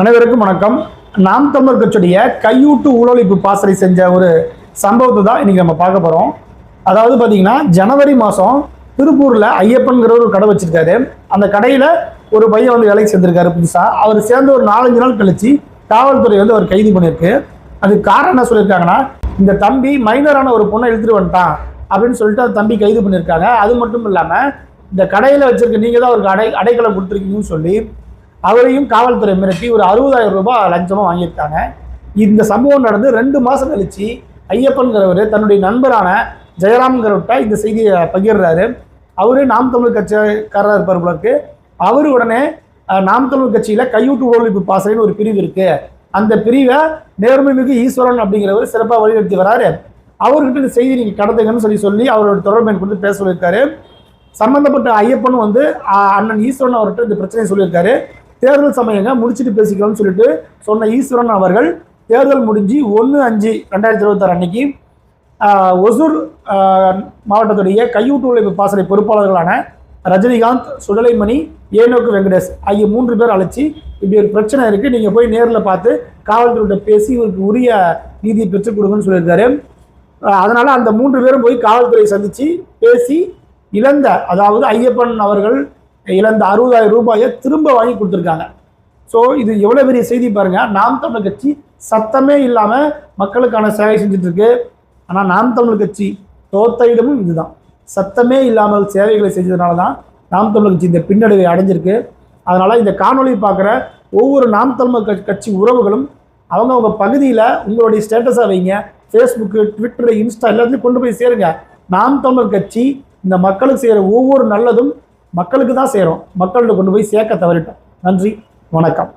அனைவருக்கும் வணக்கம். நாம் தமிழர் கட்சியுடைய கையூட்டு ஊழலிப்பு பாசறை செஞ்ச ஒரு சம்பவத்தை தான் இன்னைக்கு நம்ம பார்க்க போறோம். அதாவது பார்த்தீங்கன்னா ஜனவரி மாதம் திருப்பூர்ல ஐயப்பன்கிற ஒரு கடை வச்சிருக்காரு. அந்த கடையில ஒரு பையன் வந்து வேலைக்கு சேர்ந்திருக்காரு புதுசா. அவர் சேர்ந்து ஒரு 4-5 நாள் கழிச்சு காவல்துறை வந்து அவர் கைது பண்ணியிருக்கு. அதுக்கு காரணம் என்ன சொல்லியிருக்காங்கன்னா, இந்த தம்பி மைனரான ஒரு பொண்ணை இழுத்துட்டு வந்துட்டான் அப்படின்னு சொல்லிட்டு அந்த தம்பி கைது பண்ணியிருக்காங்க. அது மட்டும் இல்லாம இந்த கடையில வச்சிருக்க நீங்க தான் அவருக்கு அடைக்கலம் கொடுத்துருக்கீங்கன்னு சொல்லி அவரையும் காவல்துறை மிரட்டி ஒரு 60,000 ரூபாய் லஞ்சமா வாங்கியிருக்காங்க. இந்த சம்பவம் நடந்து 2 மாசம் கழிச்சு ஐயப்பன்கிறவர் தன்னுடைய நண்பரான ஜெயராம்கிறவர்கிட்ட இந்த செய்தியை பகிர்றாரு. அவரு நாம் தமிழ் கட்சிக்காரர் இருப்பவர்களுக்கு அவரு உடனே நாம் தமிழ் கட்சியில கையூட்டு ஊழலிப்பு பாசறைன்னு ஒரு பிரிவு இருக்கு, அந்த பிரிவை நேர்மைமிகு ஈஸ்வரன் அப்படிங்கிறவர் சிறப்பாக வழிநடத்தி வராரு. அவர்கிட்ட இந்த செய்தி நீங்க கடத்துங்கன்னு சொல்லி அவரோட தொடர்பு எண் கொடுத்து பேச சொல்லியிருக்காரு. சம்பந்தப்பட்ட ஐயப்பன் வந்து அண்ணன் ஈஸ்வரன் அவர்கிட்ட இந்த பிரச்சனையை சொல்லியிருக்காரு. தேர்தல் சமயங்க முடிச்சுட்டு பேசிக்கலாம்னு சொல்லிட்டு சொன்ன ஈஸ்வரன் அவர்கள் தேர்தல் முடிஞ்சு 1/5/2026 அன்னைக்கு ஒசூர் மாவட்டத்துடைய கையூட்டு ஊழலிப்பு பாசறை பொறுப்பாளர்களான ரஜினிகாந்த், சுடலைமணி, ஏனோக்கு வெங்கடேஷ் ஆகிய 3 பேர் அழைச்சி இப்படி ஒரு பிரச்சனை இருக்கு, நீங்க போய் நேரில் பார்த்து காவல்துறையிட்ட பேசி இவருக்கு உரிய நீதியை பெற்றுக் கொடுங்கன்னு சொல்லியிருக்காரு. அதனால அந்த 3 பேரும் போய் காவல்துறையை சந்திச்சு பேசி இழந்த, அதாவது ஐயப்பன் அவர்கள் இழந்த 60,000 ரூபாயை திரும்ப வாங்கி கொடுத்துருக்காங்க. ஸோ இது எவ்வளோ பெரிய செய்தி பாருங்க. நாம் தமிழர் கட்சி சத்தமே இல்லாமல் மக்களுக்கான சேவை செஞ்சுட்டு இருக்கு. ஆனால் நாம் தமிழர் கட்சி தோத்த இடமும் இதுதான். சத்தமே இல்லாமல் சேவைகளை செஞ்சதுனால தான் நாம் தமிழர் கட்சி இந்த பின்னடைவை அடைஞ்சிருக்கு. அதனால இந்த காணொலி பார்க்குற ஒவ்வொரு நாம் தமிழர் கட்சி உறவுகளும் அவங்க பகுதியில் உங்களுடைய ஸ்டேட்டஸாக வைங்க. ஃபேஸ்புக்கு, ட்விட்டரு, இன்ஸ்டா எல்லாத்தையும் கொண்டு போய் சேருங்க. நாம் தமிழர் கட்சி இந்த மக்களுக்கு செய்கிற ஒவ்வொரு நல்லதும் மக்களுக்கு தான் சேரும். மக்கள்கிட்ட கொண்டு போய் சேர்க்க தவறிட்டோம். நன்றி, வணக்கம்.